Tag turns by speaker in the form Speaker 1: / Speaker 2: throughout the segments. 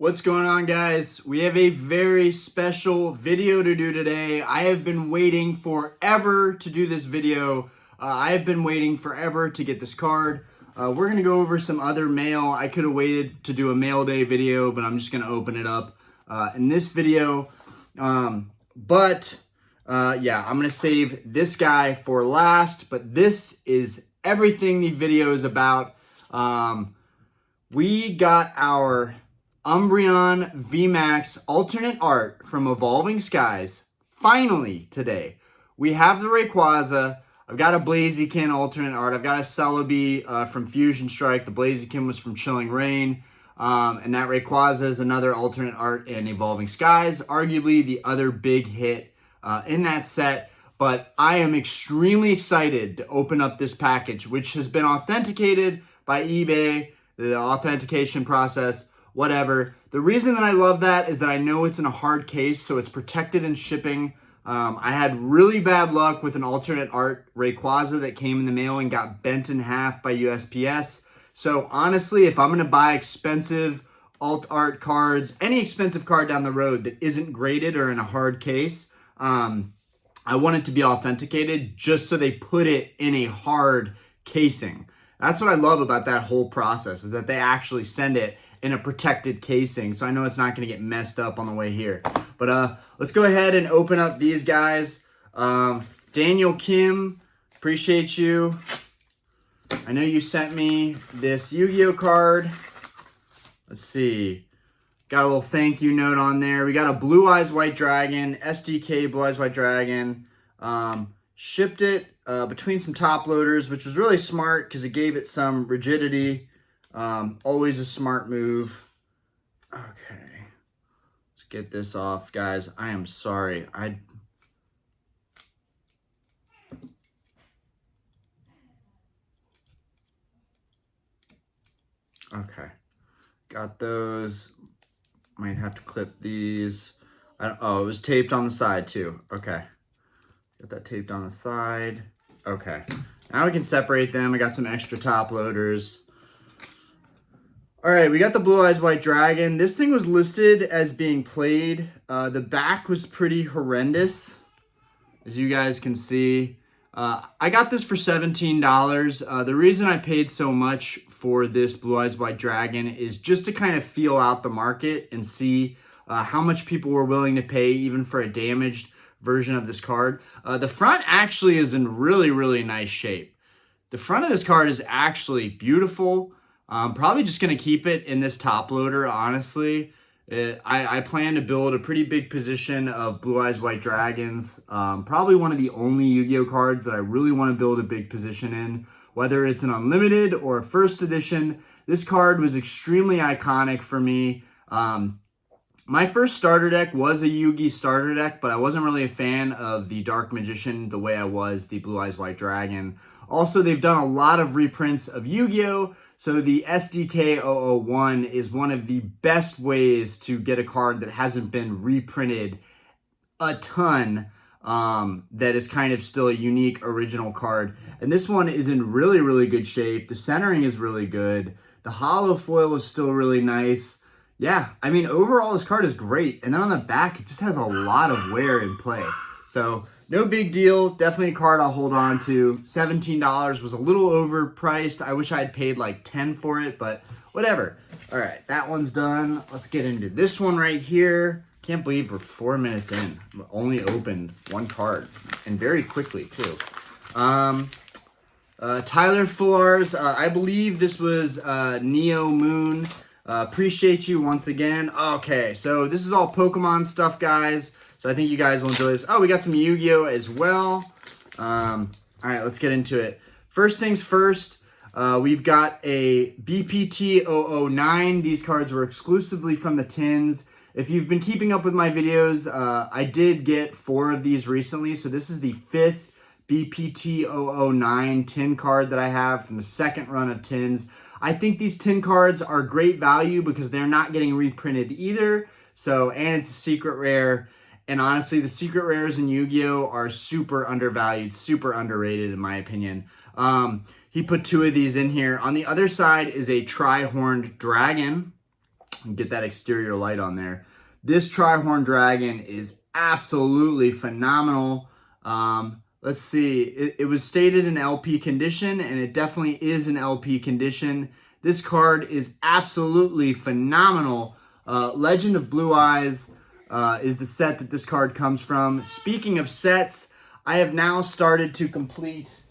Speaker 1: What's going on, guys? We have a very special video to do today. I have been waiting forever to do this video. I have been waiting forever to get this card. We're going to go over some other mail. I could have waited to do a mail day video, but I'm just going to open it up in this video. Yeah, I'm going to save this guy for last, but this is everything the video is about. We got our Umbreon Vmax alternate art from Evolving Skies finally today. We have the Rayquaza. I've got a Blaziken alternate art. I've got a Celebi from Fusion Strike. The Blaziken was from Chilling Reign. And that Rayquaza is another alternate art in Evolving Skies. Arguably the other big hit in that set. But I am extremely excited to open up this package, which has been authenticated by eBay, the authentication process, whatever. The reason that I love that is that I know it's in a hard case, so it's protected in shipping. I had really bad luck with an alternate art Rayquaza that came in the mail and got bent in half by USPS. So honestly, if I'm going to buy expensive alt art cards, any expensive card down the road that isn't graded or in a hard case, I want it to be authenticated just so they put it in a hard casing. That's what I love about that whole process, is that they actually send it in a protected casing, so I know it's not going to get messed up on the way here. But let's go ahead and open up these guys. Daniel Kim, appreciate you. I know you sent me this Yu-Gi-Oh card. Let's see. Got a little thank you note on there. We got a Blue Eyes White Dragon, SDK Blue Eyes White Dragon. Shipped it between some top loaders, which was really smart because it gave it some rigidity. Always a smart move. Okay. Let's get this off, guys. I am sorry. Okay. Got those. Might have to clip these. Oh, it was taped on the side too. Okay. Got that taped on the side. Okay. Now we can separate them. I got some extra top loaders. All right, we got the Blue Eyes White Dragon. This thing was listed as being played. The back was pretty horrendous, as you guys can see. I got this for $17. The reason I paid so much for this Blue Eyes White Dragon is just to kind of feel out the market and see how much people were willing to pay even for a damaged version of this card. The front actually is in really, really nice shape. The front of this card is actually beautiful. I'm probably just going to keep it in this top loader, honestly. I plan to build a pretty big position of Blue Eyes White Dragons. Probably one of the only Yu-Gi-Oh cards that I really want to build a big position in. Whether it's an unlimited or a first edition, this card was extremely iconic for me. My first starter deck was a Yu-Gi starter deck, but I wasn't really a fan of the Dark Magician the way I was the Blue Eyes White Dragon. Also, they've done a lot of reprints of Yu-Gi-Oh! So the SDK 001 is one of the best ways to get a card that hasn't been reprinted a ton, that is kind of still a unique original card. And this one is in really, really good shape. The centering is really good. The hollow foil is still really nice. Yeah, I mean, overall, this card is great. And then on the back, it just has a lot of wear and play. So no big deal. Definitely a card I'll hold on to. $17 was a little overpriced. I wish I had paid like $10 for it, but whatever. All right, that one's done. Let's get into this one right here. Can't believe we're 4 minutes in. We only opened one card, and very quickly too. Tyler Fullars, I believe this was Neo Moon. Appreciate you once again. Okay, so this is all Pokemon stuff, guys. So I think you guys will enjoy this. Oh, we got some Yu-Gi-Oh as well. All right, let's get into it. First things first, we've got a BPT 009. These cards were exclusively from the tins. If you've been keeping up with my videos, I did get 4 of these recently. So this is the 5th BPT 009 tin card that I have from the second run of tins. I think these tin cards are great value because they're not getting reprinted either. So, and it's a secret rare. And honestly, the secret rares in Yu-Gi-Oh! Are super undervalued, super underrated in my opinion. He put 2 of these in here. On the other side is a tri-horned dragon. and get that exterior light on there. This Tri-Horn Dragon is absolutely phenomenal. Let's see, it was stated in LP condition, and it definitely is in LP condition. This card is absolutely phenomenal. Legend of Blue Eyes is the set that this card comes from. Speaking of sets, I have now started to complete,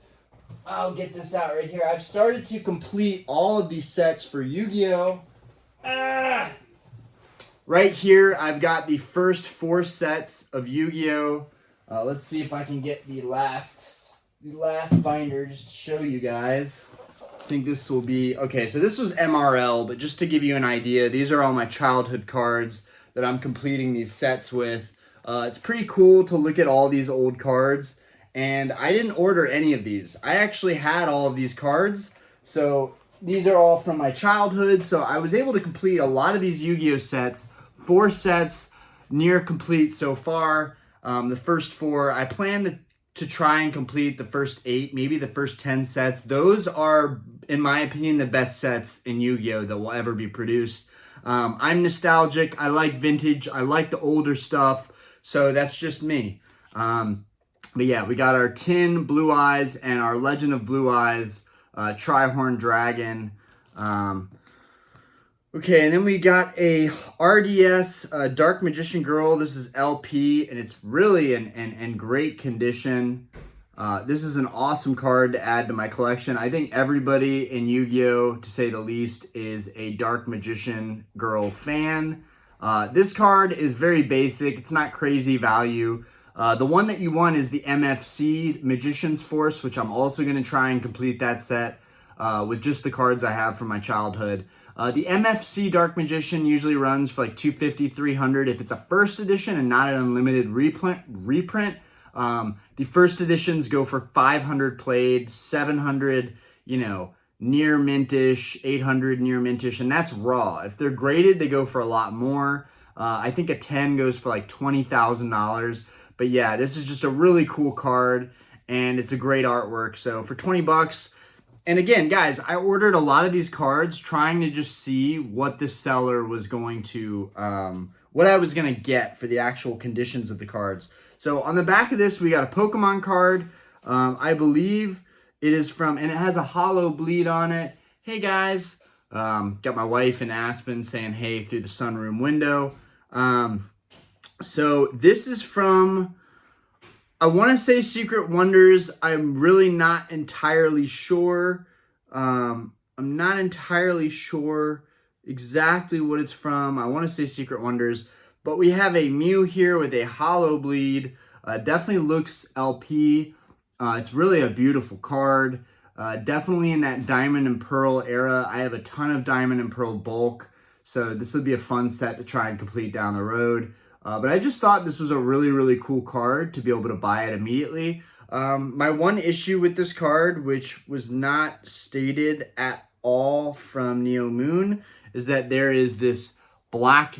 Speaker 1: I'll get this out right here. I've started to complete all of these sets for Yu-Gi-Oh! Right here, I've got the first 4 sets of Yu-Gi-Oh! Let's see if I can get the last binder just to show you guys. I think this will be, okay, so this was MRL, but just to give you an idea, these are all my childhood cards that I'm completing these sets with. It's pretty cool to look at all these old cards, and I didn't order any of these. I actually had all of these cards, so these are all from my childhood, so I was able to complete a lot of these Yu-Gi-Oh! Sets. 4 sets, near complete so far. The first 4, I plan to try and complete the first 8, maybe the first 10 sets. Those are, in my opinion, the best sets in Yu-Gi-Oh! That will ever be produced. I'm nostalgic. I like vintage. I like the older stuff. So that's just me. But yeah, we got our Tin Blue Eyes and our Legend of Blue Eyes Tri-Horn Dragon. Okay, and then we got a RDS Dark Magician Girl. This is LP, and it's really in great condition. This is an awesome card to add to my collection. I think everybody in Yu-Gi-Oh!, to say the least, is a Dark Magician Girl fan. This card is very basic. It's not crazy value. The one that you want is the MFC Magician's Force, which I'm also going to try and complete that set with just the cards I have from my childhood. The MFC Dark Magician usually runs for like $250, $300 if it's a first edition and not an unlimited reprint. The first editions go for $500 played, $700, near mintish, $800 near mintish, and that's raw. If they're graded, they go for a lot more. I think a 10 goes for like $20,000. But yeah, this is just a really cool card, and it's a great artwork. So for $20, and again, guys, I ordered a lot of these cards trying to just see what the seller was going to, what I was going to get for the actual conditions of the cards. So on the back of this, we got a Pokemon card. I believe it is from, and it has a hollow bleed on it. Hey guys, got my wife and Aspen saying hey through the sunroom window. So this is from, I want to say Secret Wonders. I'm really not entirely sure. I'm not entirely sure exactly what it's from. I want to say Secret Wonders. But we have a Mew here with a hollow bleed. Definitely looks LP. It's really a beautiful card. Definitely in that Diamond and Pearl era. I have a ton of Diamond and Pearl bulk. So this would be a fun set to try and complete down the road. But I just thought this was a really, really cool card to be able to buy it immediately. My one issue with this card, which was not stated at all from Neo Moon, is that there is this black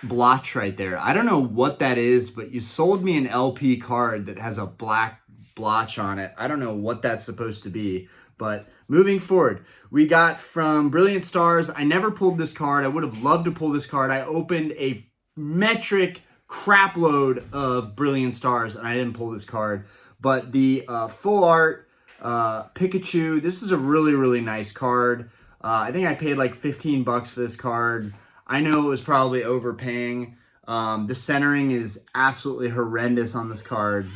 Speaker 1: blotch right there. I don't know what that is, but you sold me an LP card that has a black blotch on it. I don't know what that's supposed to be. But moving forward, we got from Brilliant Stars. I never pulled this card. I would have loved to pull this card. I opened a metric crap load of Brilliant Stars, and I didn't pull this card. But the full art Pikachu, this is a really, really nice card. I think I paid like 15 bucks for this card. I know it was probably overpaying. The centering is absolutely horrendous on this card.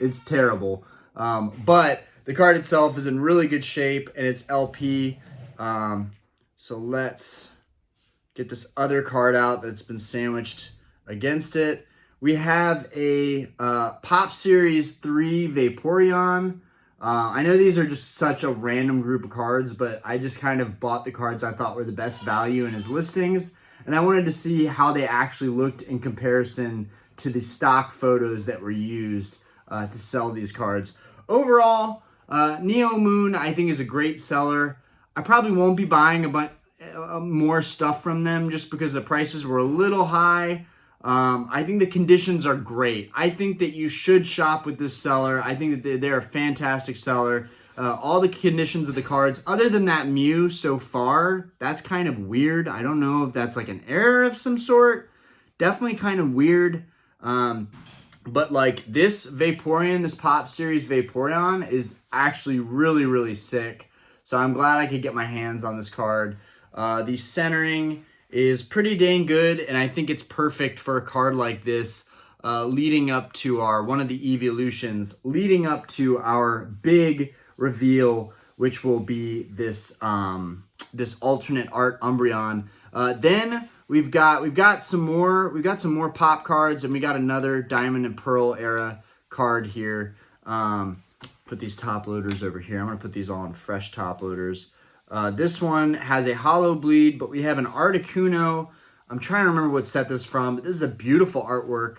Speaker 1: It's terrible. But the card itself is in really good shape, and it's LP. So let's get this other card out that's been sandwiched against it. We have a Pop Series 3 Vaporeon. I know these are just such a random group of cards, but I just kind of bought the cards I thought were the best value in his listings, and I wanted to see how they actually looked in comparison to the stock photos that were used to sell these cards. Overall, Neo Moon, I think, is a great seller. I probably won't be buying a bunch more stuff from them just because the prices were a little high. I think the conditions are great. I think that you should shop with this seller. I think that they're a fantastic seller. All the conditions of the cards, other than that Mew so far, that's kind of weird. I don't know if that's like an error of some sort. Definitely kind of weird. But like this Vaporeon, this Pop Series Vaporeon is actually really, really sick. So I'm glad I could get my hands on this card. The centering is pretty dang good, and I think it's perfect for a card like this, leading up to one of the evolutions, leading up to our big reveal, which will be this this alternate art Umbreon. Then we've got some more pop cards, and we got another Diamond and Pearl era card here. Put these top loaders over here. I'm gonna put these all in fresh top loaders. This one has a hollow bleed, but we have an Articuno. I'm trying to remember what set this from, but this is a beautiful artwork.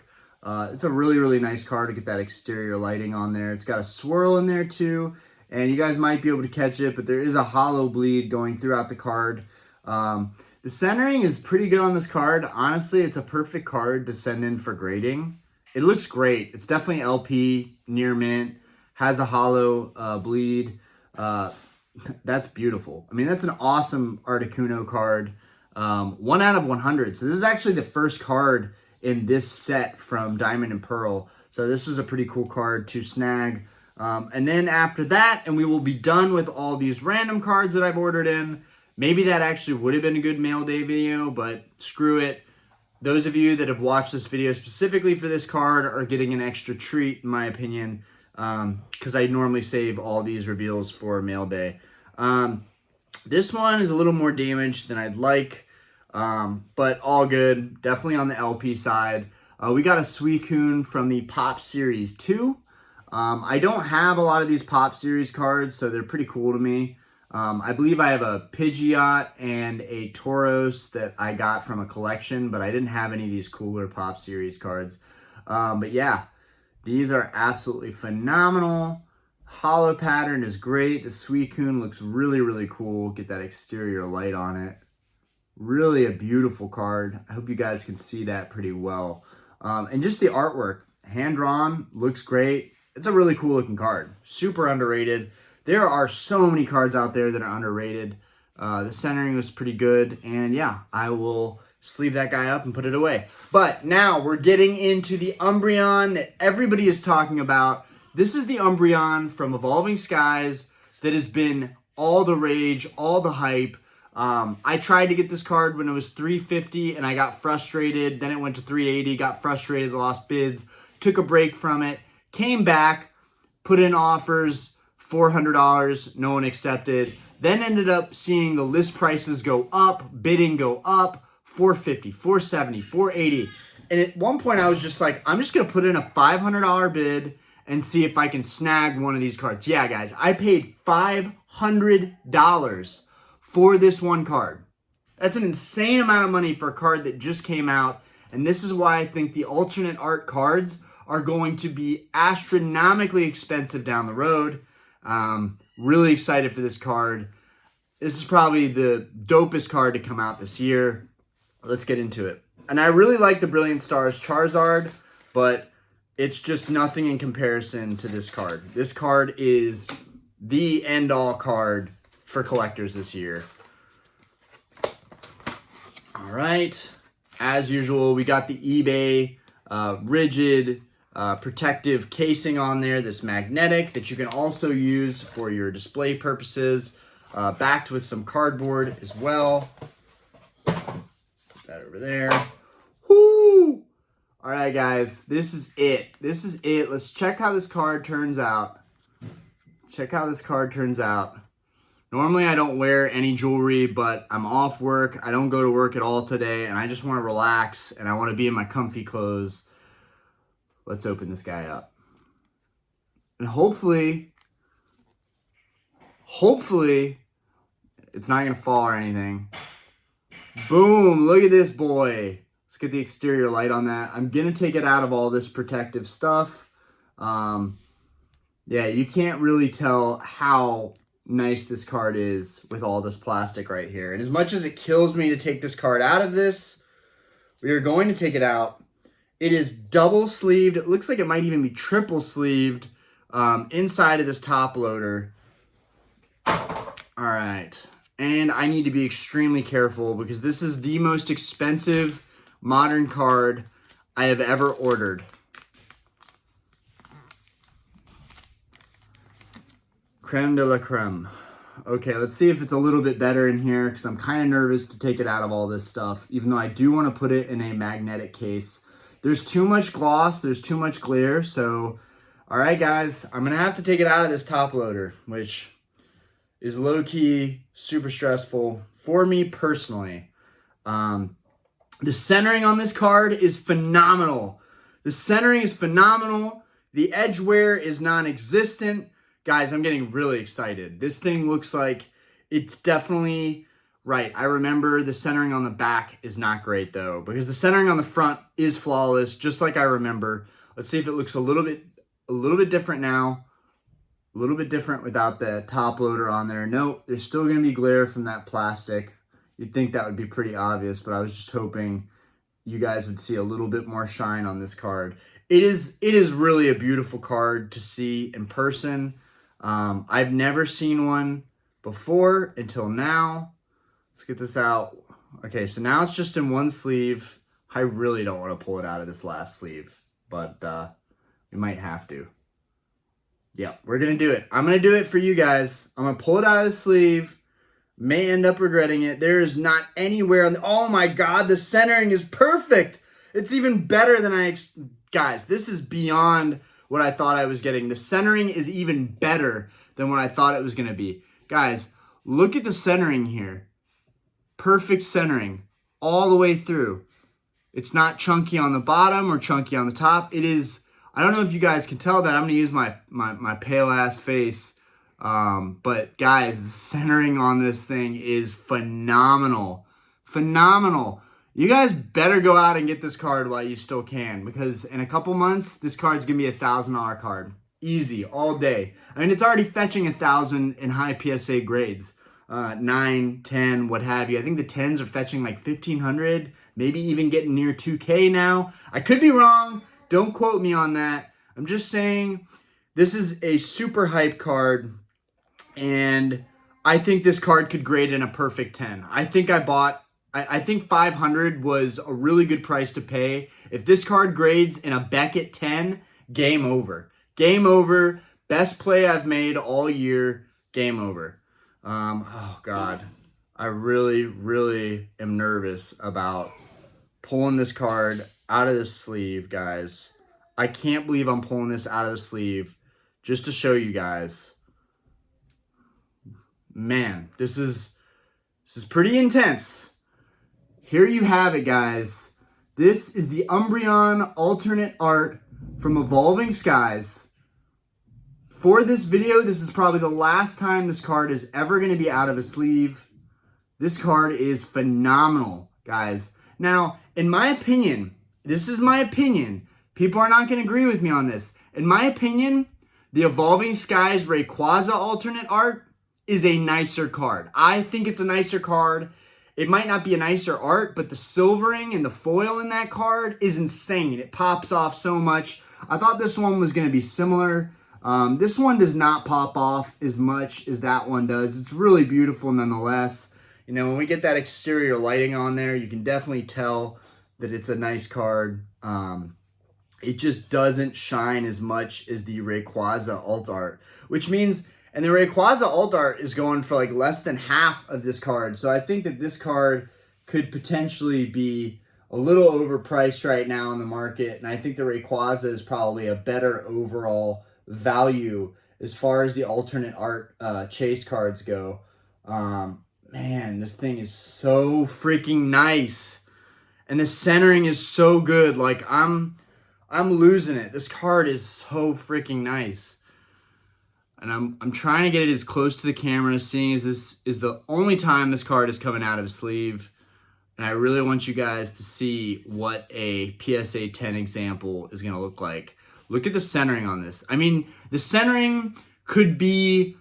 Speaker 1: It's a really, really nice card to get that exterior lighting on there. It's got a swirl in there too, and you guys might be able to catch it, but there is a hollow bleed going throughout the card. The centering is pretty good on this card. Honestly, it's a perfect card to send in for grading. It looks great. It's definitely LP, near mint, has a hollow bleed. That's beautiful. I mean, that's an awesome Articuno card. 1 out of 100. So this is actually the first card in this set from Diamond and Pearl. So this was a pretty cool card to snag. And then after that, and we will be done with all these random cards that I've ordered in. Maybe that actually would have been a good mail day video, but screw it. Those of you that have watched this video specifically for this card are getting an extra treat, in my opinion, because I normally save all these reveals for mail day. This one is a little more damaged than I'd like, but all good. Definitely on the LP side. We got a Suicune from the Pop Series 2. I don't have a lot of these Pop Series cards, so they're pretty cool to me. I believe I have a Pidgeot and a Tauros that I got from a collection, but I didn't have any of these cooler Pop Series cards. But yeah, these are absolutely phenomenal. Hollow pattern is great. The Suicune looks really, really cool. Get that exterior light on it. Really a beautiful card. I hope you guys can see that pretty well. And just the artwork, hand-drawn, looks great. It's a really cool looking card. Super underrated. There are so many cards out there that are underrated. The centering was pretty good. And yeah, I will sleeve that guy up and put it away. But now we're getting into the Umbreon that everybody is talking about. This is the Umbreon from Evolving Skies that has been all the rage, all the hype. I tried to get this card when it was $350 and I got frustrated. Then it went to $380, got frustrated, lost bids, took a break from it, came back, put in offers, $400, no one accepted. Then ended up seeing the list prices go up, bidding go up, $450, $470, $480. And at one point I was just like, I'm just going to put in a $500 bid and see if I can snag one of these cards. Yeah, guys, I paid $500 for this one card. That's an insane amount of money for a card that just came out. And this is why I think the alternate art cards are going to be astronomically expensive down the road. Really excited for this card. This is probably the dopest card to come out this year. Let's get into it. And I really like the Brilliant Stars Charizard, but it's just nothing in comparison to this card. This card is the end-all card for collectors this year. All right. As usual, we got the eBay rigid protective casing on there that's magnetic that you can also use for your display purposes. Backed with some cardboard as well. Put that over there. Woo! All right, guys, this is it. This is it. Let's check how this card turns out. Check how this card turns out. Normally, I don't wear any jewelry, but I'm off work. I don't go to work at all today, and I just want to relax, and I want to be in my comfy clothes. Let's open this guy up. And hopefully, it's not going to fall or anything. Boom, look at this boy. Let's get the exterior light on that. I'm going to take it out of all this protective stuff. Yeah, you can't really tell how nice this card is with all this plastic right here. And as much as it kills me to take this card out of this, we are going to take it out. It is double sleeved. It looks like it might even be triple sleeved inside of this top loader. All right. And I need to be extremely careful because this is the most expensive modern card I have ever ordered. Creme de la creme. Okay, let's see if it's a little bit better in here because I'm kind of nervous to take it out of all this stuff, even though I do want to put it in a magnetic case. There's too much gloss, there's too much glare, so all right, guys, I'm going to have to take it out of this top loader, which is low-key super stressful for me personally. The centering on this card is phenomenal. The centering is phenomenal. The edge wear is non-existent. Guys, I'm getting really excited. This thing looks like it's definitely right. I remember the centering on the back is not great though, because the centering on the front is flawless, just like I remember. Let's see if it looks a little bit different now. A little bit different without the top loader on there. Nope, there's still going to be glare from that plastic. You'd think that would be pretty obvious, but I was just hoping you guys would see a little bit more shine on this card. It is really a beautiful card to see in person. I've never seen one before until now. Let's get this out. Okay, so now it's just in one sleeve. I really don't want to pull it out of this last sleeve, but we might have to. Yeah, we're going to do it. I'm going to do it for you guys. I'm going to pull it out of the sleeve. May end up regretting it. There is not anywhere on the... Oh my God, the centering is perfect. It's even better than guys, this is beyond what I thought I was getting. The centering is even better than what I thought it was going to be. Guys, look at the centering here. Perfect centering all the way through. It's not chunky on the bottom or chunky on the top. It is... I don't know if you guys can tell that. I'm going to use my pale ass face. But guys, the centering on this thing is phenomenal. Phenomenal. You guys better go out and get this card while you still can, because in a couple months, this card's going to be $1,000 card. Easy, all day. I mean, it's already fetching 1,000 in high PSA grades. 9, 10, what have you. I think the 10s are fetching like 1,500, maybe even getting near 2K now. I could be wrong. Don't quote me on that. I'm just saying this is a super hype card, and I think this card could grade in a perfect 10. I think I think 500 was a really good price to pay. If this card grades in a Beckett 10, game over. Game over. Best play I've made all year. Game over. Oh, God. I really, really am nervous about pulling this card out of the sleeve, guys. I can't believe I'm pulling this out of the sleeve just to show you guys. Man, this is pretty intense. Here you have it, guys. This is the Umbreon alternate art from Evolving Skies. For this video, this is probably the last time this card is ever going to be out of a sleeve. This card is phenomenal, guys. Now, in my opinion, this is my opinion. People are not going to agree with me on this. In my opinion, the Evolving Skies Rayquaza alternate art is a nicer card. I think it's a nicer card. It might not be a nicer art, but the silvering and the foil in that card is insane. It pops off so much. I thought this one was going to be similar. This one does not pop off as much as that one does. It's really beautiful nonetheless. You know, when we get that exterior lighting on there, you can definitely tell that it's a nice card. It just doesn't shine as much as the Rayquaza alt art, which means, and the Rayquaza alt art is going for like less than half of this card. So I think that this card could potentially be a little overpriced right now in the market. And I think the Rayquaza is probably a better overall value as far as the alternate art chase cards go. Man, this thing is so freaking nice. And the centering is so good. Like, I'm losing it. This card is so freaking nice. And I'm trying to get it as close to the camera, seeing as this is the only time this card is coming out of a sleeve. And I really want you guys to see what a PSA 10 example is going to look like. Look at the centering on this. I mean, the centering could be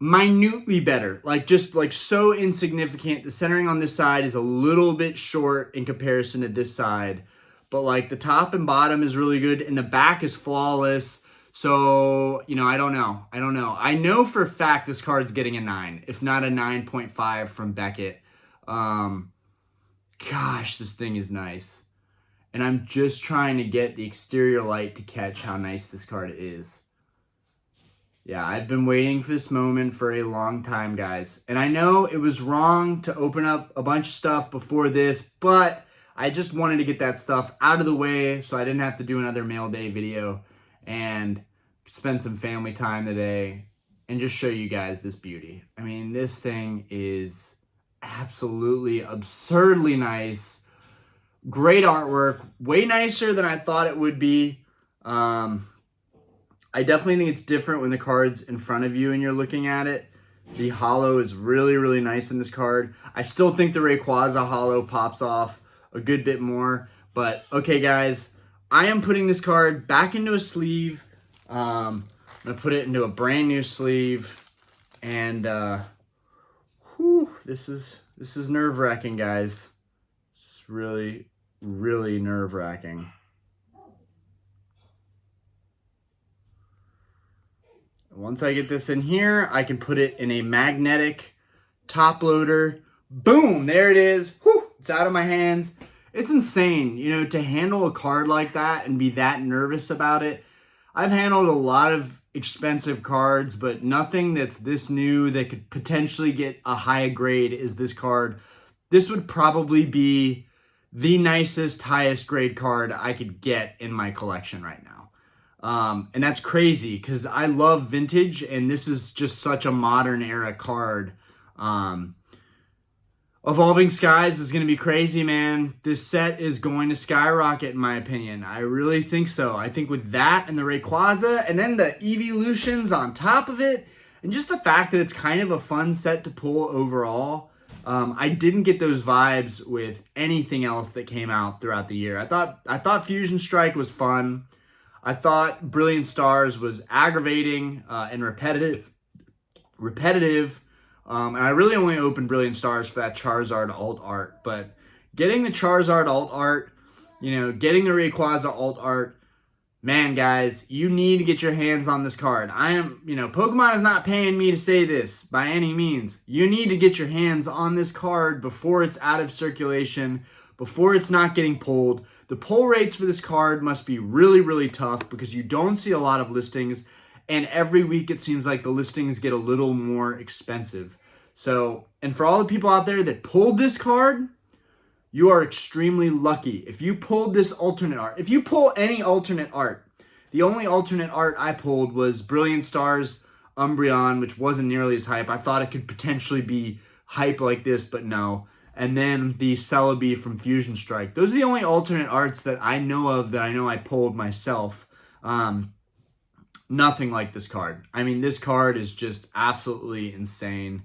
Speaker 1: minutely better. Like, just like so insignificant. The centering on this side is a little bit short in comparison to this side. But like the top and bottom is really good, and the back is flawless. So, you know, I don't know. I know for a fact this card's getting a 9, if not a 9.5 from Beckett. Gosh, this thing is nice. And I'm just trying to get the exterior light to catch how nice this card is. Yeah, I've been waiting for this moment for a long time, guys. And I know it was wrong to open up a bunch of stuff before this, but I just wanted to get that stuff out of the way so I didn't have to do another mail day video and spend some family time today and just show you guys this beauty. I mean, this thing is absolutely absurdly nice. Great artwork, way nicer than I thought it would be. I definitely think it's different when the card's in front of you and you're looking at it. The holo is really, really nice in this card. I still think the Rayquaza holo pops off a good bit more. But, okay, guys, I am putting this card back into a sleeve. I'm going to put it into a brand new sleeve. And, this is nerve-wracking, guys. It's really, really nerve-wracking. Once I get this in here, I can put it in a magnetic top loader. Boom, there it is. Whew, it's out of my hands. It's insane, you know, to handle a card like that and be that nervous about it. I've handled a lot of expensive cards, but nothing that's this new that could potentially get a high grade is this card. This would probably be the nicest, highest grade card I could get in my collection right now. And that's crazy because I love vintage and this is just such a modern era card. Evolving Skies is going to be crazy, man. This set is going to skyrocket in my opinion. I really think so. I think with that and the Rayquaza and then the Evolutions on top of it and just the fact that it's kind of a fun set to pull overall. I didn't get those vibes with anything else that came out throughout the year. I thought Fusion Strike was fun. I thought Brilliant Stars was aggravating and repetitive. And I really only opened Brilliant Stars for that Charizard alt art. But getting the Charizard alt art, you know, getting the Rayquaza alt art, man, guys, you need to get your hands on this card. Pokemon is not paying me to say this by any means. You need to get your hands on this card before it's out of circulation, before it's not getting pulled. The pull rates for this card must be really, really tough because you don't see a lot of listings, and every week it seems like the listings get a little more expensive. So, and for all the people out there that pulled this card, you are extremely lucky. If you pulled this alternate art, if you pull any alternate art, the only alternate art I pulled was Brilliant Stars Umbreon, which wasn't nearly as hype. I thought it could potentially be hype like this, but no. And then the Celebi from Fusion Strike. Those are the only alternate arts that I know of that I know I pulled myself. Nothing like this card. I mean, this card is just absolutely insane.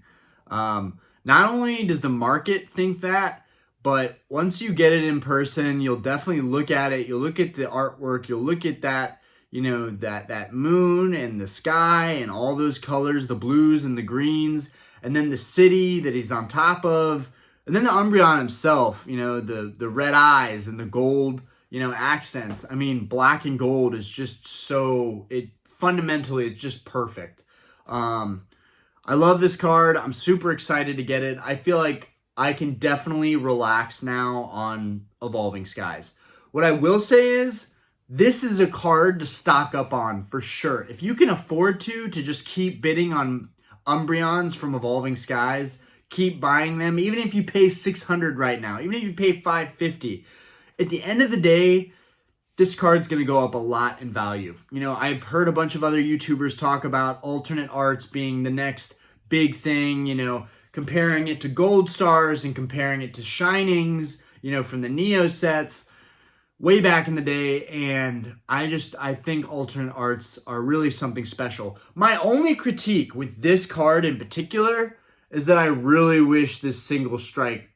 Speaker 1: Not only does the market think that, but once you get it in person, you'll definitely look at it. You'll look at the artwork. You'll look at that, you know, that moon and the sky and all those colors, the blues and the greens, and then the city that he's on top of. And then the Umbreon himself, you know, the red eyes and the gold, you know, accents. I mean, black and gold is just so, fundamentally, it's just perfect. I love this card. I'm super excited to get it. I feel like I can definitely relax now on Evolving Skies. What I will say is, this is a card to stock up on for sure. If you can afford to just keep bidding on Umbreons from Evolving Skies, keep buying them, even if you pay $600 right now, even if you pay $550. At the end of the day, this card's going to go up a lot in value. You know, I've heard a bunch of other YouTubers talk about alternate arts being the next big thing, you know, comparing it to Gold Stars and comparing it to Shinings, you know, from the Neo sets way back in the day. And I think alternate arts are really something special. My only critique with this card in particular is that I really wish this single strike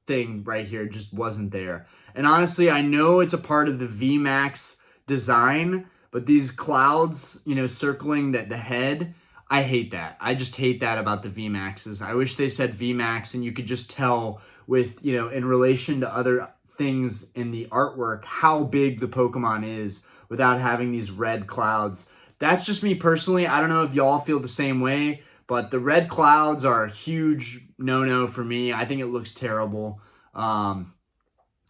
Speaker 1: thing right here just wasn't there. And honestly, I know it's a part of the Vmax design, but these clouds, you know, circling the head, I hate that. I just hate that about the Vmaxes. I wish they said Vmax and you could just tell with, you know, in relation to other things in the artwork, how big the Pokemon is without having these red clouds. That's just me personally. I don't know if y'all feel the same way, but the red clouds are a huge no-no for me. I think it looks terrible. And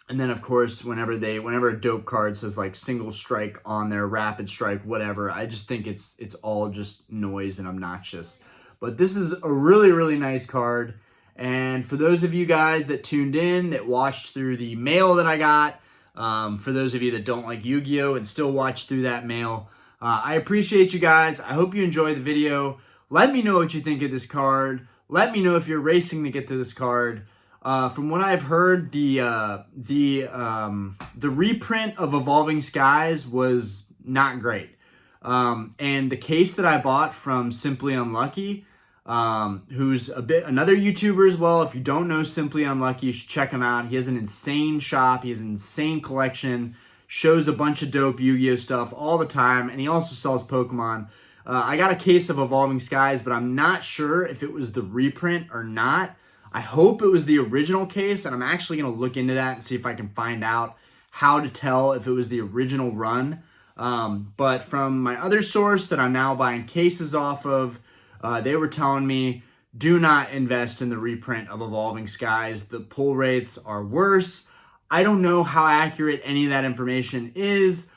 Speaker 1: then of course, whenever a dope card says like single strike on there, rapid strike, whatever, I just think it's all just noise and obnoxious. But this is a really, really nice card. And for those of you guys that tuned in, that watched through the mail that I got, for those of you that don't like Yu-Gi-Oh! And still watch through that mail, I appreciate you guys. I hope you enjoy the video. Let me know what you think of this card. Let me know if you're racing to get to this card. From what I've heard, the reprint of Evolving Skies was not great. And the case that I bought from Simply Unlucky, who's another YouTuber as well. If you don't know Simply Unlucky, you should check him out. He has an insane shop. He has an insane collection. Shows a bunch of dope Yu-Gi-Oh stuff all the time, and he also sells Pokemon. I got a case of Evolving Skies, but I'm not sure if it was the reprint or not. I hope it was the original case, and I'm actually going to look into that and see if I can find out how to tell if it was the original run. But from my other source that I'm now buying cases off of, they were telling me, do not invest in the reprint of Evolving Skies. The pull rates are worse. I don't know how accurate any of that information is.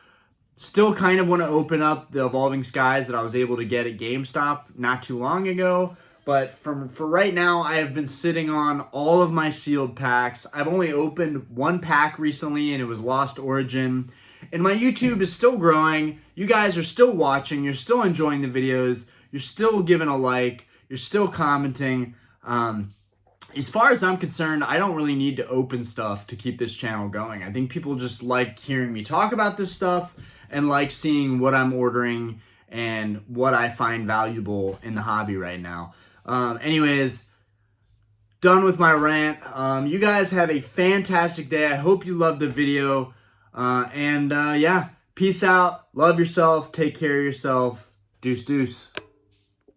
Speaker 1: Still kind of want to open up the Evolving Skies that I was able to get at GameStop not too long ago. But for right now, I have been sitting on all of my sealed packs. I've only opened one pack recently, and it was Lost Origin. And my YouTube is still growing. You guys are still watching. You're still enjoying the videos. You're still giving a like. You're still commenting. As far as I'm concerned, I don't really need to open stuff to keep this channel going. I think people just like hearing me talk about this stuff and like seeing what I'm ordering and what I find valuable in the hobby right now. Anyways, done with my rant. You guys have a fantastic day. I hope you loved the video. Yeah, peace out. Love yourself. Take care of yourself. Deuce, deuce.